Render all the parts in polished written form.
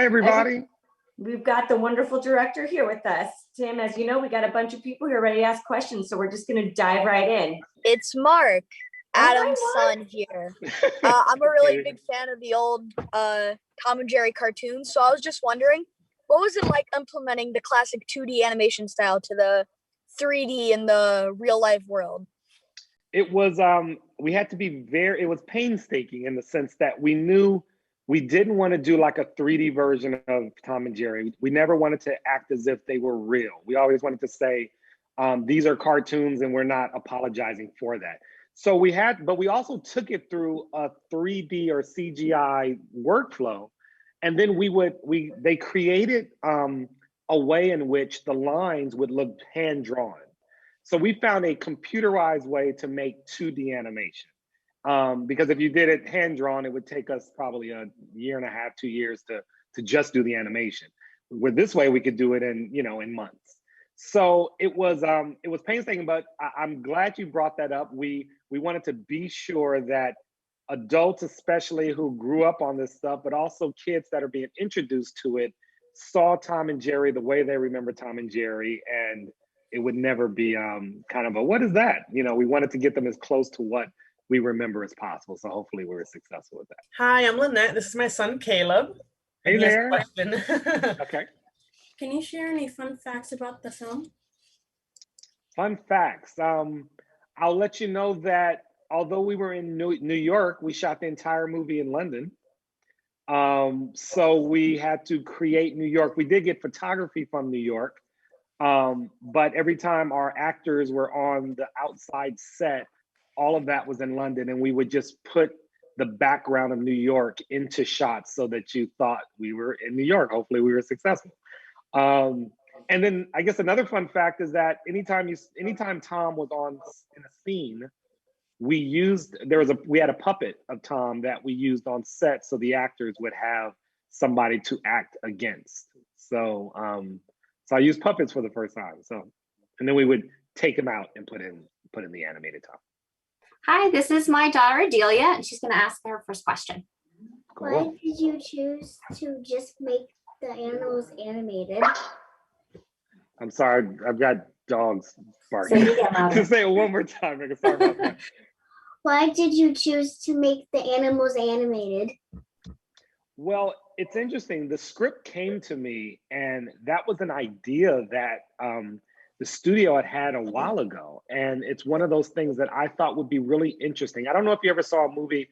everybody. We've got the wonderful director here with us. Tim, as you know, we got a bunch of people here ready to ask questions, so we're just going to dive right in. It's Mark, Adam's Mark. son here. I'm a really big fan of the old Tom and Jerry cartoons, so I was just wondering, what was it like implementing the classic 2D animation style to the 3D in the real life world? It was, we had to be it was painstaking in the sense that we knew we didn't want to do like a 3D version of Tom and Jerry. We never wanted to act as if they were real. We always wanted to say, these are cartoons and we're not apologizing for that. So but we also took it through a 3D or CGI workflow. And then they created a way in which the lines would look hand-drawn. So we found a computerized way to make 2D animation. Because if you did it hand-drawn, it would take us probably a year and a half, 2 years to just do the animation. With this way, we could do it in months. So it was painstaking, but I'm glad you brought that up. We wanted to be sure that adults, especially who grew up on this stuff, but also kids that are being introduced to it, saw Tom and Jerry the way they remember Tom and Jerry, and it would never be kind of a, what is that? We wanted to get them as close to what we remember as possible. So hopefully we were successful with that. Hi, I'm Lynette. This is my son, Caleb. Hey there. Okay. Can you share any fun facts about the film? Fun facts. I'll let you know that although we were in New York, we shot the entire movie in London. So we had to create New York. We did get photography from New York, but every time our actors were on the outside set, all of that was in London, and we would just put the background of New York into shots so that you thought we were in New York. Hopefully we were successful. And then I guess another fun fact is that anytime Tom was in a scene, we had a puppet of Tom that we used on set so the actors would have somebody to act against. So I used puppets for the first time. And then we would take them out and put in the animated Tom. Hi, this is my daughter Adelia, and she's going to ask her first question. Cool. Why did you choose to just make the animals animated? I'm sorry, I've got dogs barking. Just say it one more time. Sorry about that. Why did you choose to make the animals animated? Well, it's interesting. The script came to me, and that was an idea that the studio had a while ago. And it's one of those things that I thought would be really interesting. I don't know if you ever saw a movie.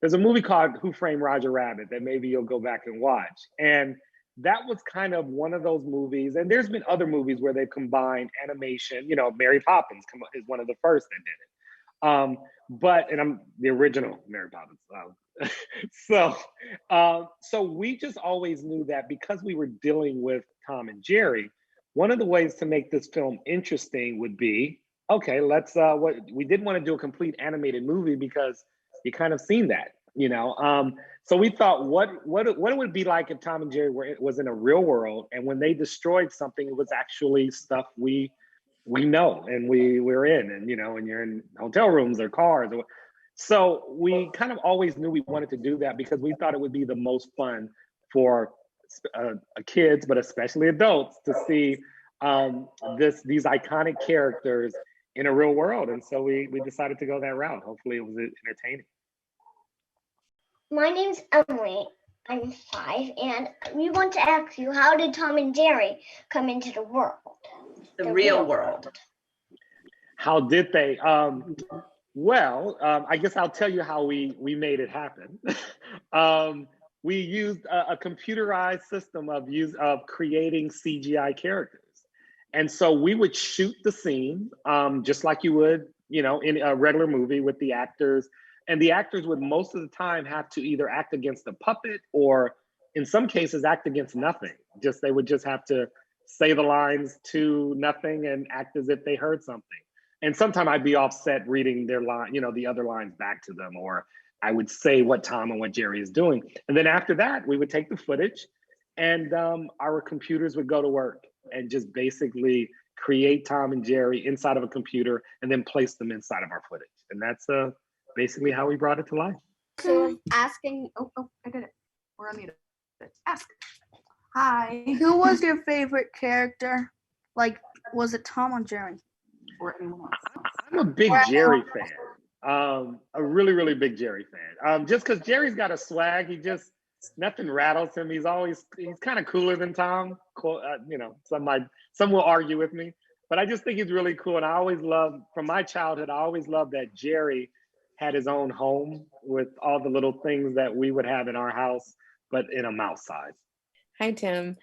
There's a movie called Who Framed Roger Rabbit that maybe you'll go back and watch. And that was kind of one of those movies. And there's been other movies where they've combined animation. Mary Poppins is one of the first that did it. And I'm the original Mary Poppins. So we just always knew that because we were dealing with Tom and Jerry, one of the ways to make this film interesting would be, okay, we didn't want to do a complete animated movie because you kind of seen that, So we thought, what it would be like if Tom and Jerry was in a real world, and when they destroyed something, it was actually stuff we know and we're in, and and you're in hotel rooms or cars. So we kind of always knew we wanted to do that because we thought it would be the most fun for kids, but especially adults, to see these iconic characters in a real world. And so we decided to go that route. Hopefully it was entertaining. My name's Emily. I'm 5, and we want to ask you, how did Tom and Jerry come into the world? The real world. How did they? I guess I'll tell you how we made it happen. We used a computerized system of creating CGI characters. And so we would shoot the scene just like you would, in a regular movie with the actors. And the actors would most of the time have to either act against a puppet or in some cases act against nothing. They would just have to say the lines to nothing and act as if they heard something. And sometimes I'd be offset reading their line, the other lines back to them, or I would say what Tom and what Jerry is doing. And then after that, we would take the footage and our computers would go to work and just basically create Tom and Jerry inside of a computer and then place them inside of our footage. And that's basically how we brought it to life. So asking, I got it. We're on mute. Ask. Hi. Who was your favorite character? Like, was it Tom or Jerry? Or anyone else? I'm a big Jerry fan. A really, really big Jerry fan. Just because Jerry's got a swag, nothing rattles him. He's kind of cooler than Tom. You know, some will argue with me, but I just think he's really cool. And I always loved, from my childhood, I always loved that Jerry had his own home with all the little things that we would have in our house, but in a mouse size. Hi, Tim.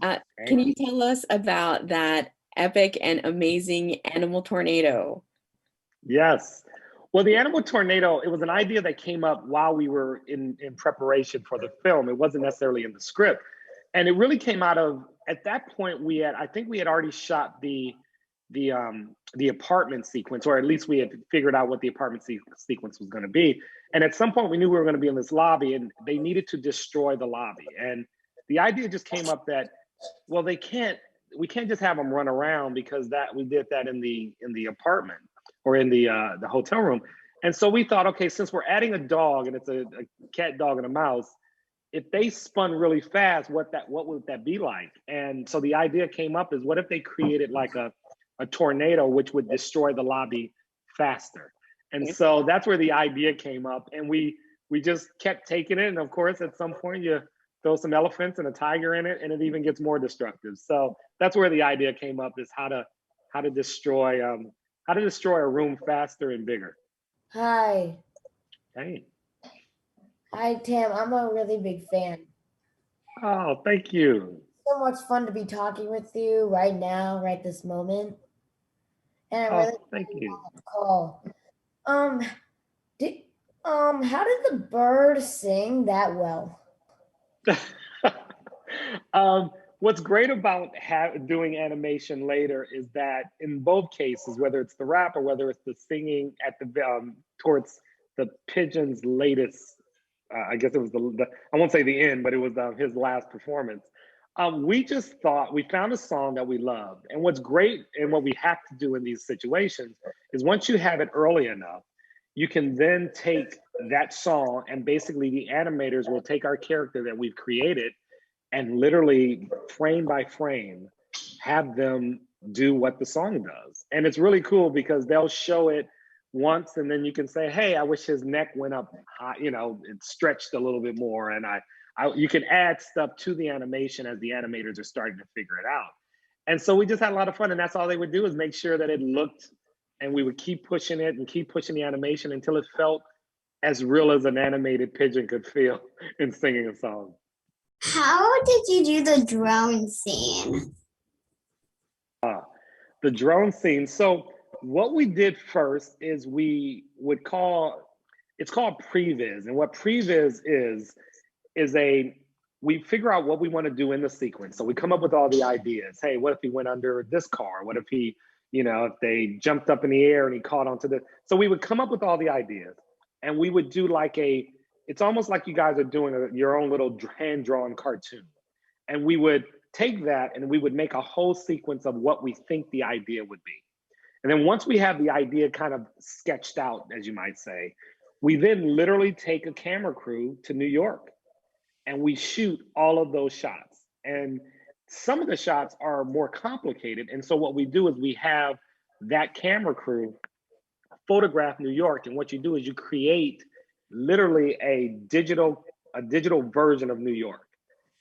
Can you tell us about that epic and amazing animal tornado? Yes. Well, the animal tornado, it was an idea that came up while we were in preparation for the film. It wasn't necessarily in the script. And it really came out of, at that point, I think we had already shot the apartment sequence, or at least we had figured out what the apartment sequence was going to be. And at some point we knew we were going to be in this lobby and they needed to destroy the lobby. And the idea just came up that, well, we can't just have them run around, because we did that in the apartment or in the hotel room. And so we thought, okay, since we're adding a dog and it's a cat, dog, and a mouse, if they spun really fast, what would that be like? And so the idea came up is, what if they created like a tornado which would destroy the lobby faster? And so that's where the idea came up, and we just kept taking it. And of course, at some point you throw some elephants and a tiger in it, and it even gets more destructive. So that's where the idea came up, is how to destroy a room faster and bigger. Hi. Hey. Hi, Tim. I'm a really big fan. Oh, thank you. So much fun to be talking with you right now, right this moment. And I really thank you. Call. How did the bird sing that well? What's great about doing animation later is that in both cases, whether it's the rap or whether it's the singing at the towards the Pigeon's latest, I guess it was I won't say the end, but it was his last performance. We just thought, we found a song that we loved. And what's great and what we have to do in these situations is, once you have it early enough, you can then take that song, and basically the animators will take our character that we've created and literally frame by frame have them do what the song does. And it's really cool because they'll show it once and then you can say, hey, I wish his neck went up high, you know, it stretched a little bit more. And you can add stuff to the animation as the animators are starting to figure it out. And so we just had a lot of fun, and that's all they would do, is make sure that it looked, and we would keep pushing it and keep pushing the animation until it felt as real as an animated pigeon could feel in singing a song. How did you do the drone scene? The drone scene. So what we did first is it's called previs. And what previs is we figure out what we want to do in the sequence. So we come up with all the ideas. Hey, what if he went under this car? What if he, if they jumped up in the air and he caught onto so we would come up with all the ideas, and we would do it's almost like you guys are doing your own little hand-drawn cartoon. And we would take that and we would make a whole sequence of what we think the idea would be. And then once we have the idea kind of sketched out, as you might say, we then literally take a camera crew to New York and we shoot all of those shots. And some of the shots are more complicated. And so what we do is we have that camera crew photograph New York. And what you do is you create literally a digital version of New York.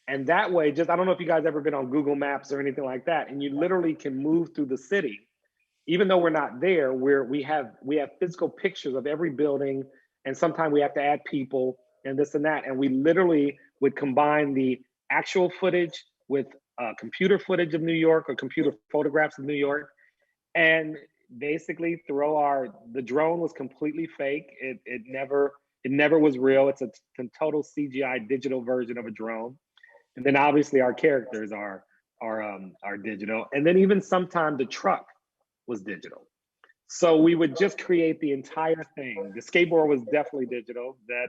And that way, I don't know if you guys ever been on Google Maps or anything like that, and you literally can move through the city. Even though we're not there, we have physical pictures of every building, and sometimes we have to add people and this and that. And we literally would combine the actual footage with computer footage of New York or computer photographs of New York, and basically the drone was completely fake. It never was real. It's a total CGI digital version of a drone. And then obviously our characters are digital. And then even sometimes the truck was digital. So we would just create the entire thing. The skateboard was definitely digital. That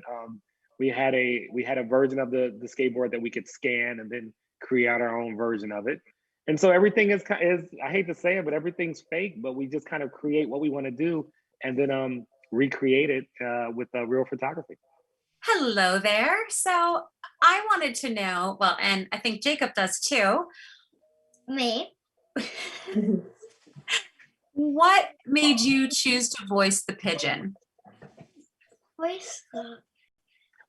we had a version of the skateboard that we could scan and then create our own version of it. And so everything is, I hate to say it, but everything's fake, but we just kind of create what we want to do and then recreate it with real photography. Hello there. So I wanted to know, well, and I think Jacob does too. Me. What made you choose to voice the pigeon? Voice.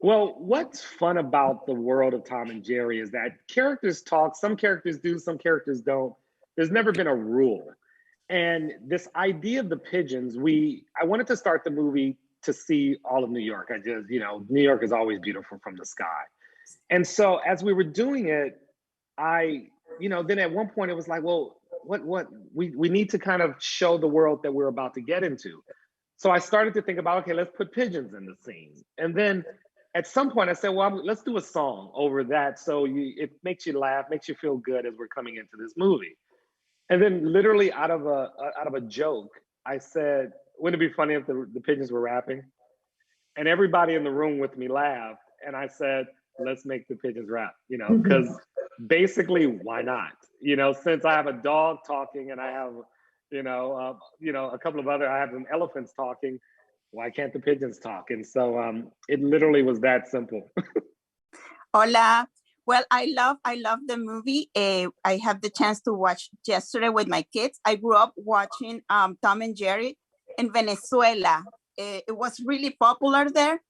Well, what's fun about the world of Tom and Jerry is that characters talk, some characters do, some characters don't. There's never been a rule. And this idea of the pigeons, I wanted to start the movie to see all of New York. New York is always beautiful from the sky. And so as we were doing it, then at one point it was like, well, we need to kind of show the world that we're about to get into. So I started to think about, okay, let's put pigeons in the scene. And then at some point I said, well, let's do a song over that. So it makes you laugh, makes you feel good as we're coming into this movie. And then literally out of a joke, I said, wouldn't it be funny if the pigeons were rapping? And everybody in the room with me laughed. And I said, let's make the pigeons rap, because basically, why not? Since I have a dog talking and I have, a couple of I have some elephants talking, why can't the pigeons talk? And so it literally was that simple. Hola. Well, I love the movie. I have the chance to watch yesterday with my kids. I grew up watching Tom and Jerry in Venezuela. It was really popular there.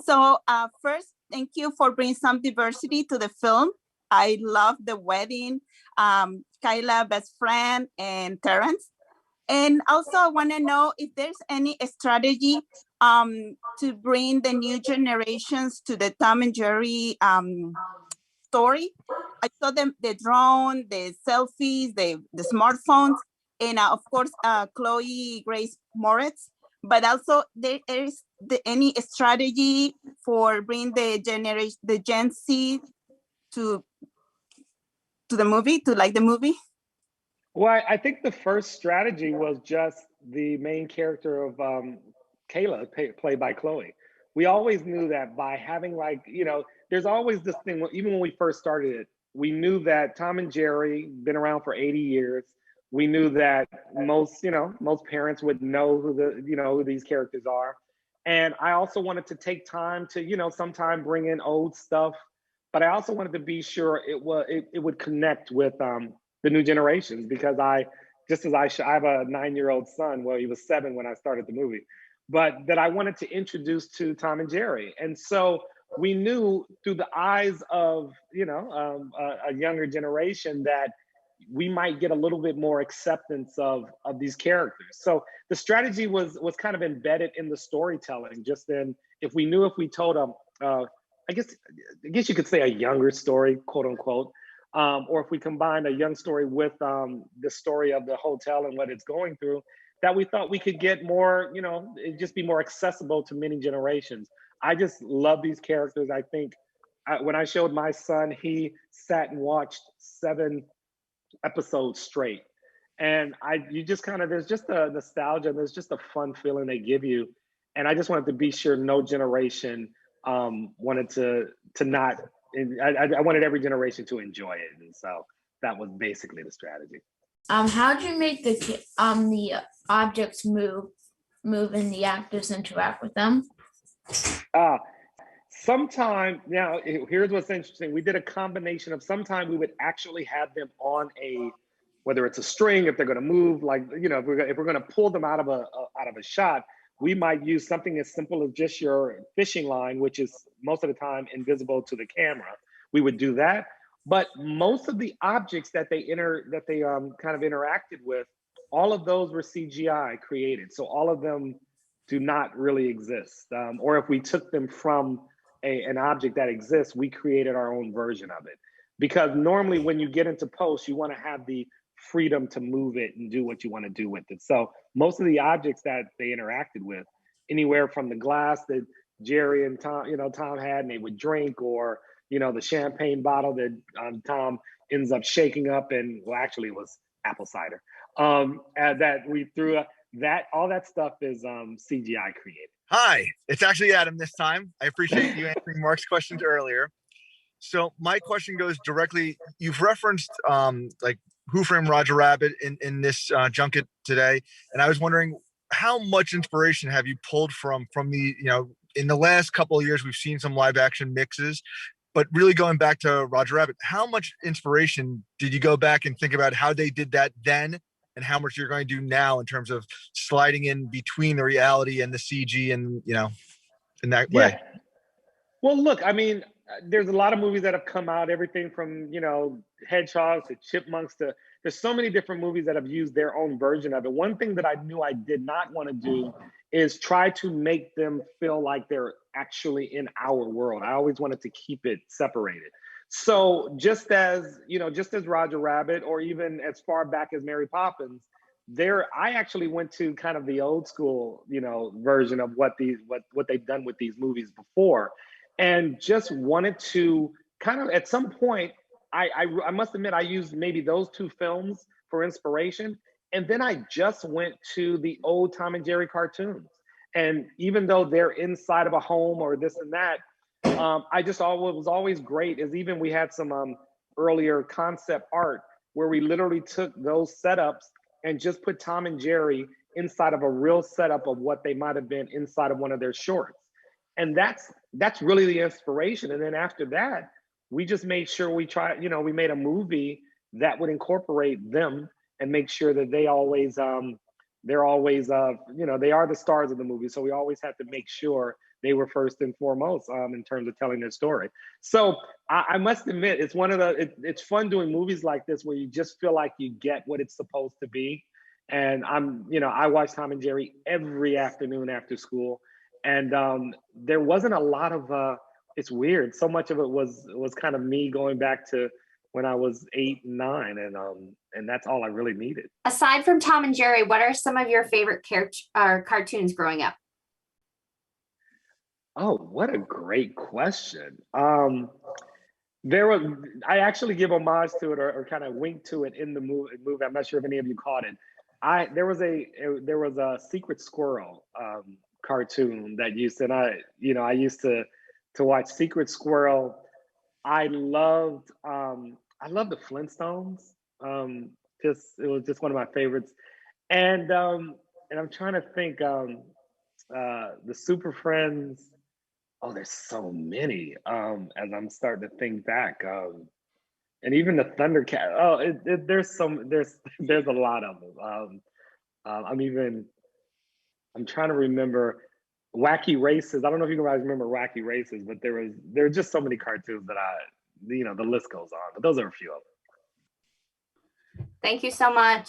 So first, thank you for bringing some diversity to the film. I love the wedding, Kyla, best friend, and Terrence. And also I want to know if there's any strategy to bring the new generations to the Tom and Jerry story. I saw the drone, the selfies, the smartphones, and of course, Chloe Grace Moretz. But also, there is any strategy for bringing the Gen Z to the movie, to like the movie? Well, I think the first strategy was just the main character of Kayla, played by Chloe. We always knew that by having there's always this thing, even when we first started it, we knew that Tom and Jerry been around for 80 years. We knew that most parents would know who these characters are. And I also wanted to take time to, sometime bring in old stuff, but I also wanted to be sure it would connect with the new generations, because I have a 9-year-old son. Well, he was 7 when I started the movie, but that I wanted to introduce to Tom and Jerry. And so we knew through the eyes of, a younger generation that we might get a little bit more acceptance of these characters. So the strategy was kind of embedded in the storytelling. Just then, if we told them, I guess you could say a younger story, quote unquote, or if we combined a young story with the story of the hotel and what it's going through, that we thought we could get more, it'd just be more accessible to many generations. I just love these characters. I think when I showed my son, he sat and watched 7 episodes straight. And there's just a nostalgia, there's just a fun feeling they give you. And I just wanted to be sure no generation wanted to not, I wanted every generation to enjoy it. And so that was basically the strategy. How do you make the objects move and the actors interact with them? Now here's what's interesting. We did a combination of, sometime we would actually have them on whether it's a string, if they're going to move, if we're going to pull them out of a shot, we might use something as simple as just your fishing line, which is most of the time invisible to the camera. We would do that. But most of the objects that they kind of interacted with, all of those were CGI created. So all of them do not really exist. Or if we took them from an object that exists, we created our own version of it. Because normally when you get into post, you want to have the freedom to move it and do what you want to do with it. So most of the objects that they interacted with, anywhere from the glass that Jerry and Tom had and they would drink, or the champagne bottle that Tom ends up shaking up, and well, actually it was apple cider, and that we threw up. That all that stuff is CGI created. Hi, it's actually Adam this time. I appreciate you answering Mark's questions earlier. So my question goes directly, you've referenced Who Framed Roger Rabbit in this junket today. And I was wondering, how much inspiration have you pulled from the, in the last couple of years, we've seen some live action mixes. But really going back to Roger Rabbit, how much inspiration did you go back and think about how they did that then and how much you're going to do now in terms of sliding in between the reality and the CG and, you know, in that way? Well, look, I mean, there's a lot of movies that have come out, everything from, you know, hedgehogs to chipmunks to, there's so many different movies that have used their own version of it. One thing that I knew I did not want to do is try to make them feel like they're actually in our world. I always wanted to keep it separated. So just as, you know, just as Roger Rabbit, or even as far back as Mary Poppins, I actually went to kind of the old school, you know, version of what they've done with these movies before, and just wanted to kind of, at some point, I must admit, I used maybe those two films for inspiration. And then I just went to the old Tom and Jerry cartoons. And even though they're inside of a home or this and that, I just always was always great is even we had some earlier concept art where we literally took those setups and just put Tom and Jerry inside of a real setup of what they might have been inside of one of their shorts. And that's really the inspiration. And then after that, we just made sure we made a movie that would incorporate them and make sure that they always, they're always, they are the stars of the movie. So we always have to make sure they were first and foremost in terms of telling their story. So I must admit, it's it's fun doing movies like this where you just feel like you get what it's supposed to be. And I watch Tom and Jerry every afternoon after school. And there wasn't a lot of, it's weird. So much of it was kind of me going back to when I was 8 and 9, and that's all I really needed. Aside from Tom and Jerry, what are some of your favorite cartoons growing up? Oh, what a great question. I actually give homage to it or kind of wink to it in the movie. I'm not sure if any of you caught it. There was a Secret Squirrel cartoon that used to, and I used to watch Secret Squirrel. I loved the Flintstones. It was just one of my favorites. And I'm trying to think, the Super Friends. Oh, there's so many. As I'm starting to think back, and even the Thundercat. Oh, there's a lot of them. I'm trying to remember Wacky Races. I don't know if you guys remember Wacky Races, but there were just so many cartoons that the list goes on. But those are a few of them. Thank you so much.